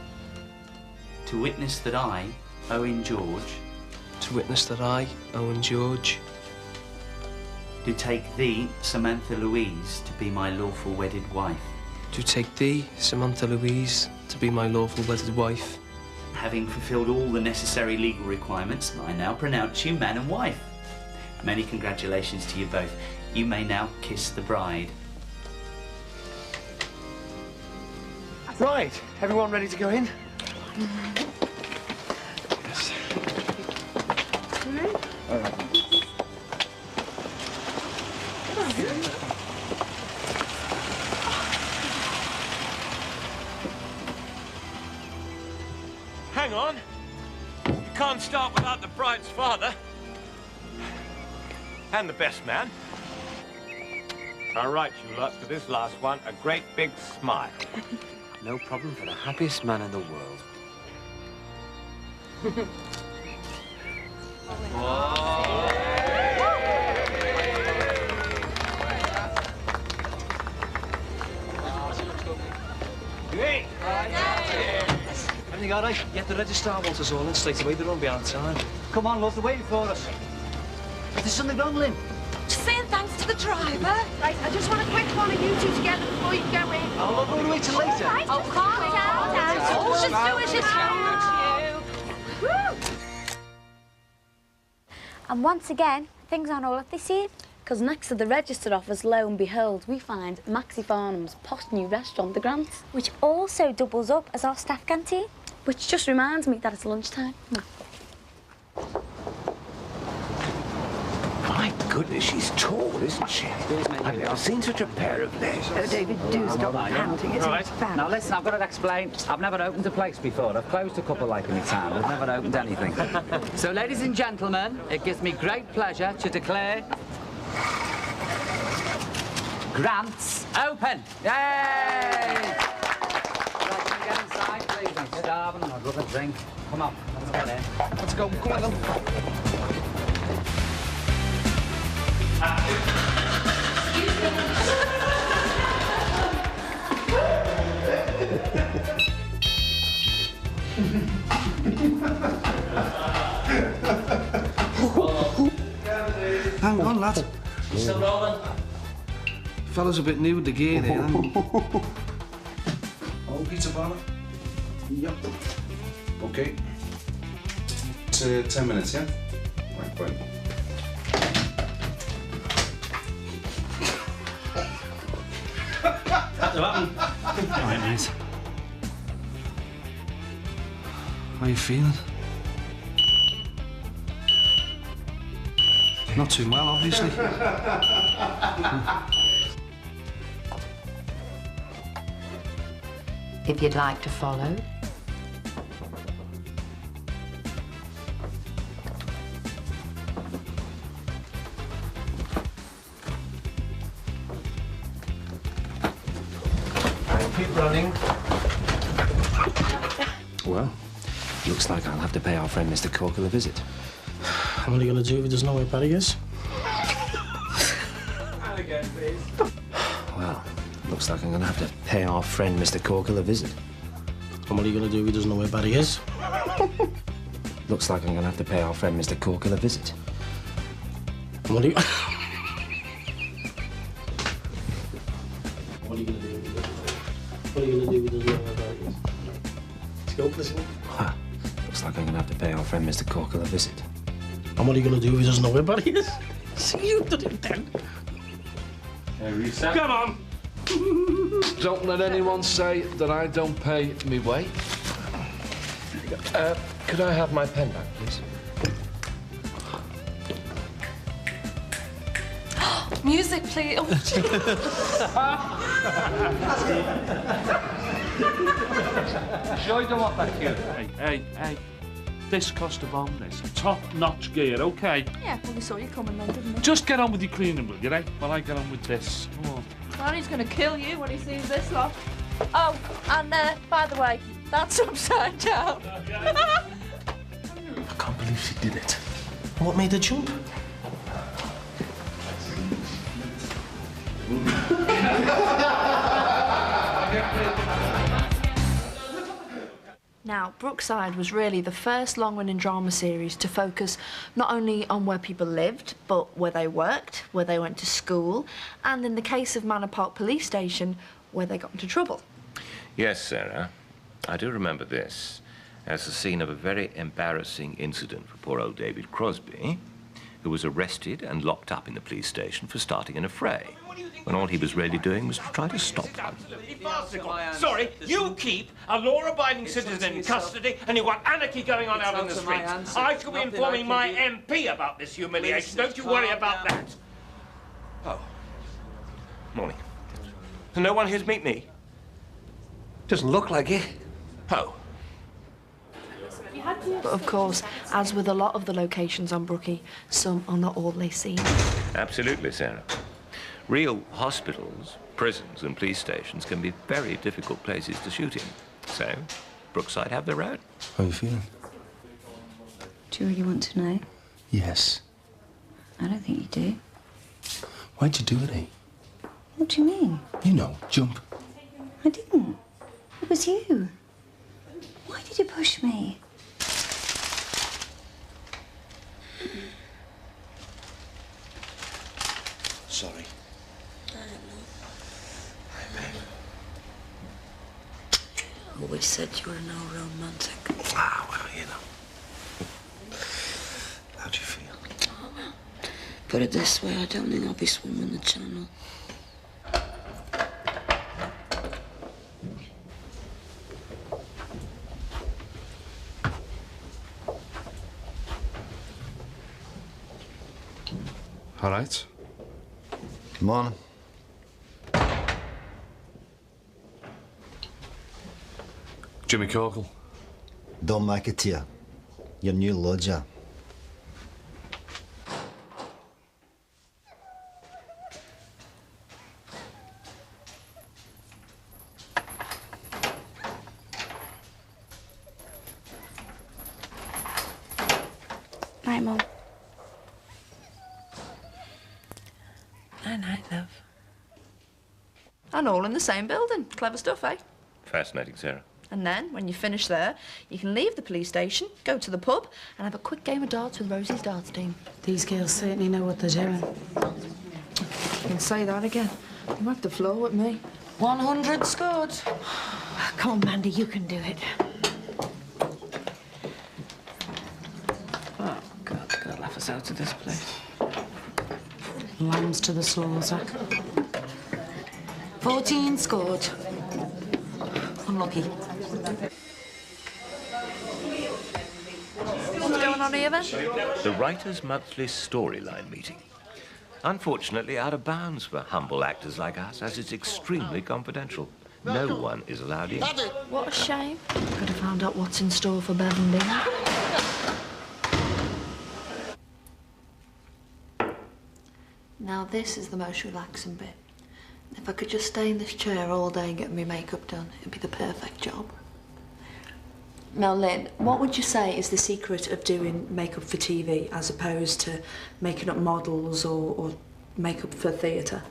to witness that I, Owen George, to witness that I, Owen George, do take thee, Samantha Louise, to be my lawful wedded wife. do take thee, Samantha Louise, to be my lawful wedded wife. Having fulfilled all the necessary legal requirements, I now pronounce you man and wife. Many congratulations to you both. You may now kiss the bride. Right, everyone ready to go in? Yes. All right. Hang on. You can't start without the bride's father. And the best man. All right, you lot, for this last one, a great big smile. No problem for the happiest man in the world. Hey! Everything all right? Yeah, the registrar wants us all in straight away. They're on behind time. Come on, love, they're waiting for us. Is there something wrong, Lynn? Just saying thanks to the driver. Right, I just want a quick one of you two together before you go in. Oh, we're going to wait till later. Right, oh, calm down. Oh, just do as you told you. And once again, things aren't all that they seem. Because next to the register office, lo and behold, we find Maxie Farnham's posh new restaurant, The Grant. Which also doubles up as our staff canteen. Which just reminds me that it's lunchtime. My goodness, she's tall, isn't she? I've never seen such a pair of legs. David, do stop panting. It's Right. fab. Now listen, I've got to explain. I've never opened a place before. I've closed a couple like in my time. I've never opened anything. So, ladies and gentlemen, it gives me great pleasure to declare Grant's open. Yay! Right, can you get inside, please? I'm starving and I'd love a drink. Come on, let's get in. Let's go. Come on, then. Hang on, lad. Still rolling? Fella's a bit new with the gear there. Oh, pizza bar. Yep. Okay. It's 10 minutes, yeah? Right, fine. That's what happened. All right, mate. How you feeling? Not too well, obviously. If you'd like to follow. Keep running. Well, looks like I'll have to pay our friend Mr. Corkle a visit. What are you going to do if he doesn't know where Barry is? And again, please. Well, looks like I'm going to have to pay our friend Mr. Corkle a visit. And what are you going to do if he doesn't know where Barry is? Looks like I'm going to have to pay our friend Mr. Corkle a visit. And what are you... What are you going to do? What are you going to do if he doesn't know where Barry is? Let's go, listen. Looks like I'm going to have to pay our friend Mr. Corkle a visit. And what are you going to do if he doesn't know where Barry is? See, you did it then. Come on! Don't let anyone say that I don't pay me way. Could I have my pen back, please? Music, please. Oh, sure you don't want that here. Hey. This cost a bomb, this. Top-notch gear, OK? Yeah, well, we saw you coming then, didn't we? Just get on with your cleaning, will you, right? While I get on with this. Oh. Ronnie's going to kill you when he sees this lot. Oh, and by the way, that's upside down. I can't believe she did it. What made her jump? Now, Brookside was really the first long-running drama series to focus not only on where people lived, but where they worked, where they went to school, and in the case of Manor Park Police Station, where they got into trouble. Yes, Sarah. I do remember this as the scene of a very embarrassing incident for poor old David Crosby, who was arrested and locked up in the police station for starting an affray, when all he was really doing was to try to stop one. Sorry, you keep a law-abiding citizen in custody and you've got anarchy going on out on the streets. I shall be informing my MP about this humiliation. Don't you worry about that. Oh. Morning. No one here to meet me? Doesn't look like it. Oh. But of course, as with a lot of the locations on Brookie, some are not all they seem. Absolutely, Sarah. Real hospitals, prisons and police stations can be very difficult places to shoot in. So, Brookside have their own. How are you feeling? Do you really want to know? Yes. I don't think you do. Why'd you do it, eh? What do you mean? You know, jump. I didn't. It was you. Why did you push me? Sorry. Always said you were no romantic. Ah, well, you know. How do you feel? Put it this way, I don't think I'll be swimming the channel. All right. Come on. Jimmy Corkle. Don McAteer, your new lodger. Night, Mum. Night, love. And all in the same building. Clever stuff, eh? Fascinating, Sarah. And then, when you finish there, you can leave the police station, go to the pub, and have a quick game of darts with Rosie's darts team. These girls certainly know what they're doing. You can say that again. You wiped the floor with me. 100 scored. Come on, Mandy, you can do it. Oh, God, they're gonna laugh us out of this place. Lambs to the slaughter. 14 scored. Unlucky. What's going on here, then? The Writers' Monthly Storyline meeting. Unfortunately, out of bounds for humble actors like us, as it's extremely confidential. No one is allowed in. What a shame. Could have found out what's in store for Bev and Dean. Now, this is the most relaxing bit. If I could just stay in this chair all day and get my makeup done, it'd be the perfect job. Now, Lynn, what would you say is the secret of doing makeup for TV as opposed to making up models or makeup for theatre?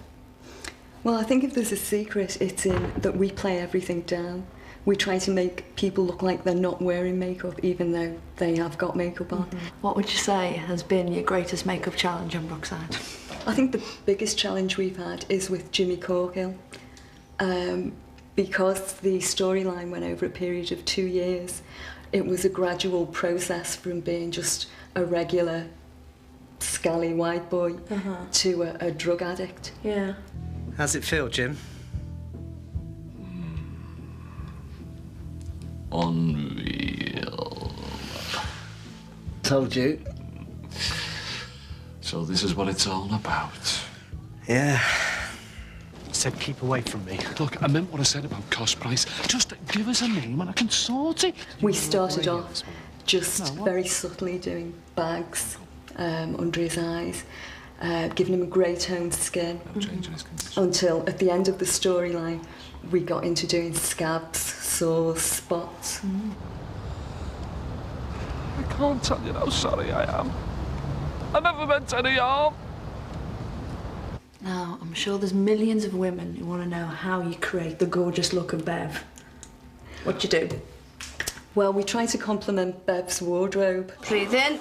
Well, I think if there's a secret, it's in that we play everything down. We try to make people look like they're not wearing makeup, even though they have got makeup on. What would you say has been your greatest makeup challenge on Brookside? I think the biggest challenge we've had is with Jimmy Corkle. Because the storyline went over a period of 2 years, it was a gradual process from being just a regular scally white boy to a drug addict. Yeah. How's it feel, Jim? Unreal. Told you. So this is what it's all about. Yeah. said keep away from me. Look, I meant what I said about cost price. Just give us a name and I can sort it. We started off just very subtly doing bags under his eyes, giving him a grey toned skin. Until at the end of the storyline, we got into doing scabs, sores, spots. I can't tell you how sorry I am. I never meant any harm. Now, I'm sure there's millions of women who want to know how you create the gorgeous look of Bev. What do you do? Well, we try to complement Bev's wardrobe. Breathe in.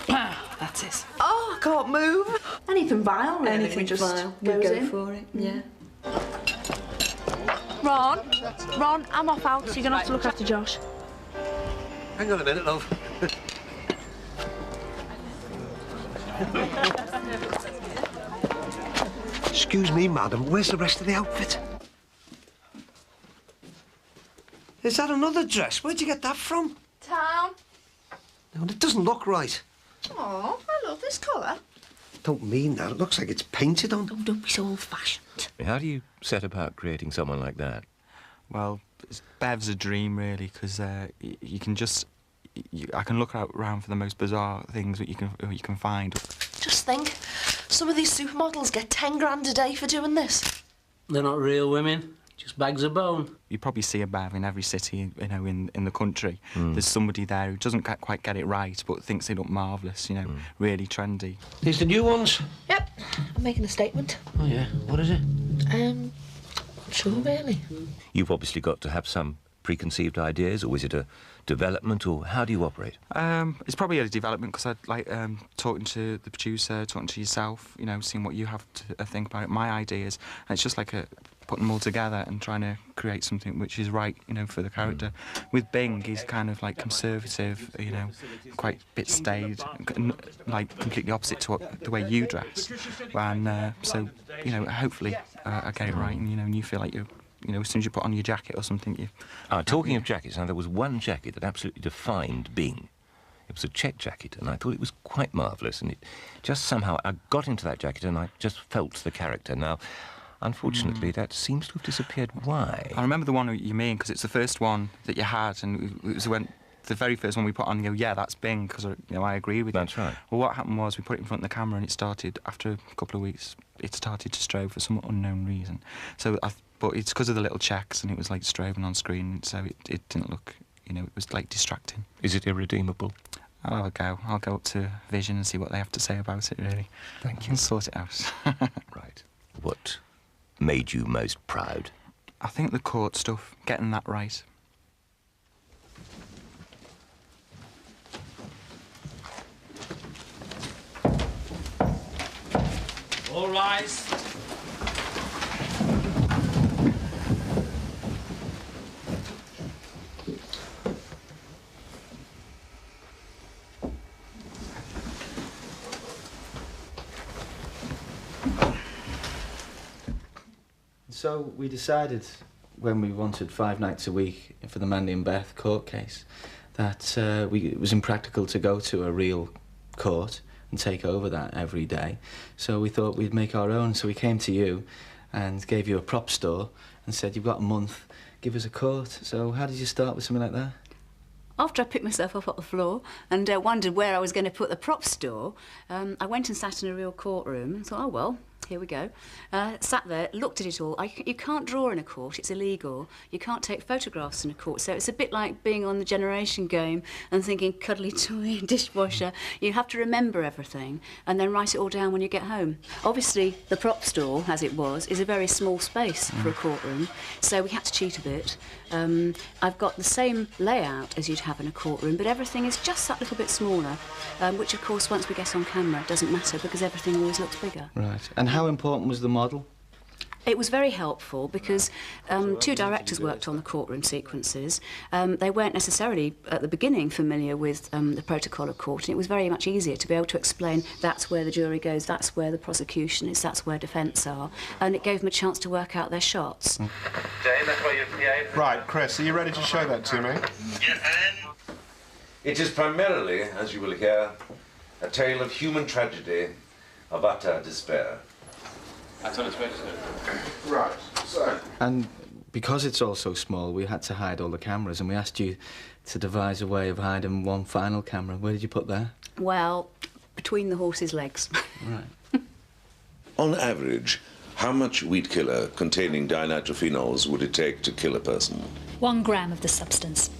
That's it. Oh, I can't move. Anything vile, really. Anything just vile. We goes go in. for it, yeah. Ron, I'm off out, so you're going to have to look after Josh. Hang on a minute, love. Excuse me, madam, where's the rest of the outfit? Is that another dress? Where'd you get that from? Town. No, it doesn't look right. Oh, I love this colour. Don't mean that. It looks like it's painted on. Oh, don't be so old-fashioned. How do you set about creating someone like that? Well, Bev's a dream, really, because you can just... I can look around for the most bizarre things that you can find. Just think, some of these supermodels get 10 grand a day for doing this. They're not real women, just bags of bone. You probably see a Bev in every city, you know, in the country. There's somebody there who doesn't quite get it right, but thinks they look marvellous, you know, really trendy. These the new ones? Yep, I'm making a statement. Oh, yeah? What is it? Not sure, really. You've obviously got to have some preconceived ideas, or is it a development, or how do you operate? It's probably a development, because I'd like talking to the producer, talking to yourself, you know, seeing what you have to think about it, my ideas, and it's just like putting them all together and trying to create something which is right, you know, for the character. With Bing, he's kind of like conservative, you know, quite a bit staid, like completely opposite to the way you dress, and so, you know, hopefully I get it right, and you know, and you feel like you know, as soon as you put on your jacket or something, you... Talking of jackets, now, there was one jacket that absolutely defined Bing. It was a check jacket, and I thought it was quite marvellous, and it just somehow... I got into that jacket and I just felt the character. Now, unfortunately, that seems to have disappeared. Why? I remember the one you mean, because it's the first one that you had, and it was when... The very first one we put on, you go, yeah, that's Bing, because, you know, I agree with you. That's right. Well, what happened was we put it in front of the camera, and it started, after a couple of weeks, it started to strobe for some unknown reason. So, but it's because of the little checks, and it was like strobing on screen, so it didn't look, you know, it was like distracting. Is it irredeemable? I'll go up to Vision and see what they have to say about it, really. Thank you. And sort it out. Right. What made you most proud? I think the court stuff, getting that right. All rise. So we decided, when we wanted 5 nights a week for the Mandy and Beth court case, that it was impractical to go to a real court and take over that every day. So we thought we'd make our own. So we came to you and gave you a prop store and said, you've got a month, give us a court. So how did you start with something like that? After I picked myself up off the floor and wondered where I was going to put the prop store, I went and sat in a real courtroom and thought, oh, well, here we go. Sat there, looked at it all. You can't draw in a court, it's illegal. You can't take photographs in a court, so it's a bit like being on the Generation Game and thinking cuddly toy, dishwasher. You have to remember everything and then write it all down when you get home. Obviously, the prop store, as it was, is a very small space for a courtroom, so we had to cheat a bit. I've got the same layout as you'd have in a courtroom, but everything is just that little bit smaller, which, of course, once we get on camera, doesn't matter because everything always looks bigger. Right. And how important was the model? It was very helpful because 2 directors worked on the courtroom sequences. They weren't necessarily, at the beginning, familiar with the protocol of court, and it was very much easier to be able to explain that's where the jury goes, that's where the prosecution is, that's where defence are, and it gave them a chance to work out their shots. Jane, that's why you're PA. Right, Chris, are you ready to show that to me? It is primarily, as you will hear, a tale of human tragedy, of utter despair. That's unexpected. Right, so... And because it's all so small, we had to hide all the cameras, and we asked you to devise a way of hiding one final camera. Where did you put that? Well, between the horse's legs. Right. On average, how much weed killer containing dinitrophenols would it take to kill a person? 1 gram of the substance.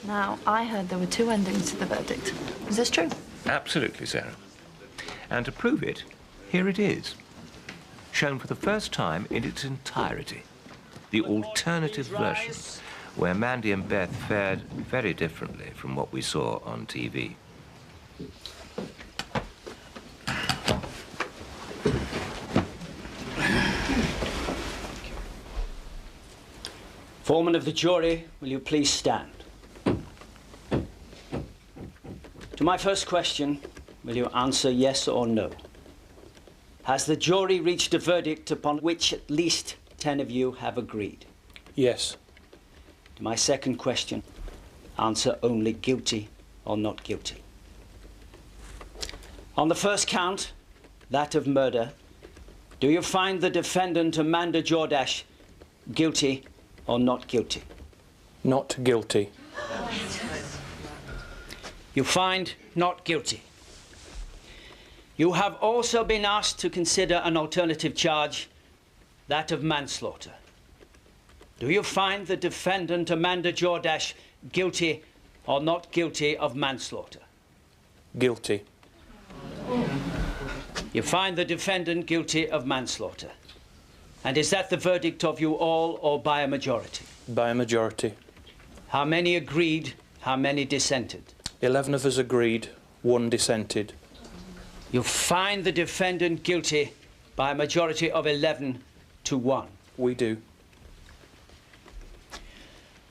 Now, I heard there were 2 endings to the verdict. Is this true? Absolutely, Sarah. And to prove it, here it is. Shown for the first time in its entirety. The alternative version, where Mandy and Beth fared very differently from what we saw on TV. Foreman of the jury, will you please stand? To my first question, will you answer yes or no? Has the jury reached a verdict upon which at least 10 of you have agreed? Yes. To my second question, answer only guilty or not guilty. On the first count, that of murder, do you find the defendant Amanda Jordache guilty or not guilty? Not guilty. You find not guilty. You have also been asked to consider an alternative charge, that of manslaughter. Do you find the defendant Amanda Jordache guilty or not guilty of manslaughter? Guilty. You find the defendant guilty of manslaughter. And is that the verdict of you all or by a majority? By a majority. How many agreed? How many dissented? 11 of us agreed, 1 dissented. You find the defendant guilty by a majority of 11 to 1. We do.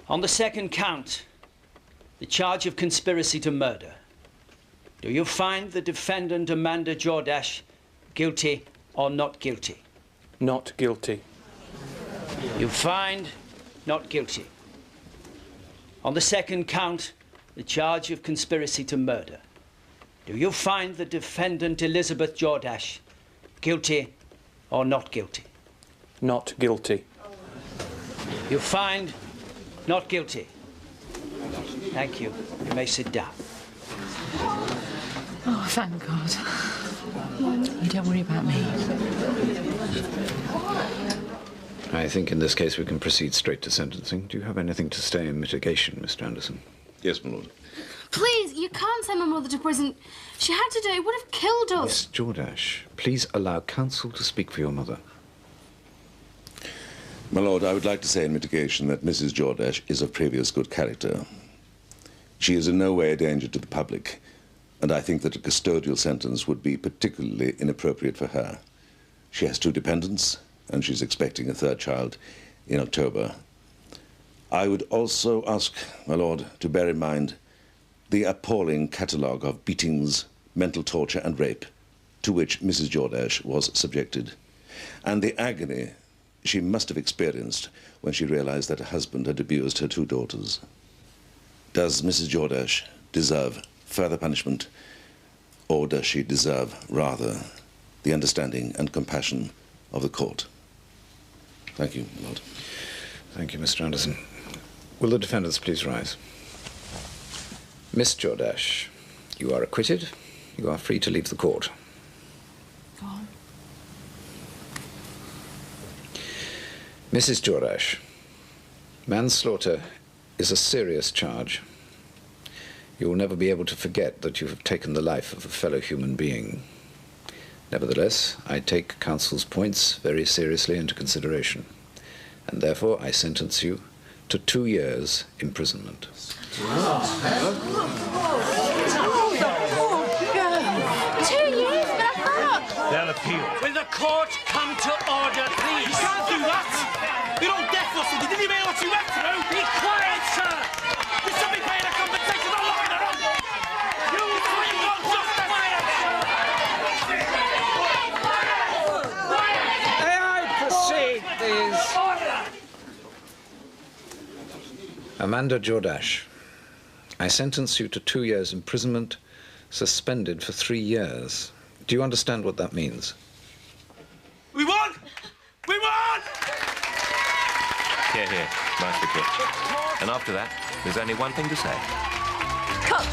On the second count, the charge of conspiracy to murder, do you find the defendant Amanda Jordache guilty or not guilty? Not guilty. You find not guilty. On the second count, the charge of conspiracy to murder, do you find the defendant Elizabeth Jordache guilty or not guilty? Not guilty. You find not guilty. Thank you. You may sit down. Oh, thank God. You don't worry about me. I think in this case we can proceed straight to sentencing. Do you have anything to say in mitigation, Mr. Anderson? Yes, my lord. Please, you can't send my mother to prison. She had to do it. It would have killed us. Miss Jordache, please allow counsel to speak for your mother. My lord, I would like to say in mitigation that Mrs. Jordache is of previous good character. She is in no way a danger to the public, and I think that a custodial sentence would be particularly inappropriate for her. She has 2 dependents, and she's expecting a 3rd child in October. I would also ask, my lord, to bear in mind the appalling catalogue of beatings, mental torture and rape to which Mrs. Jordache was subjected, and the agony she must have experienced when she realized that her husband had abused her 2 daughters. Does Mrs. Jordache deserve further punishment, or does she deserve, rather, the understanding and compassion of the court? Thank you, my lord. Thank you, Mr. Anderson. Will the defendants please rise? Miss Jordache, you are acquitted. You are free to leave the court. Go on. Mrs. Jordache, manslaughter is a serious charge. You will never be able to forget that you have taken the life of a fellow human being. Nevertheless, I take counsel's points very seriously into consideration, and therefore I sentence you to 2 years imprisonment. Oh, 2 years, but I thought... They'll appeal. Will the court come to order, please? You can't do that! You're all deaf or something. Didn't you hear what you went through? Be quiet, sir! You should be paying a compensation for locking her up! You three want justice! May I proceed, please? Amanda Jordache, I sentence you to 2 years imprisonment, suspended for 3 years. Do you understand what that means? We won! We won! Here, here. Nicely put. And after that, there's only one thing to say. Cut!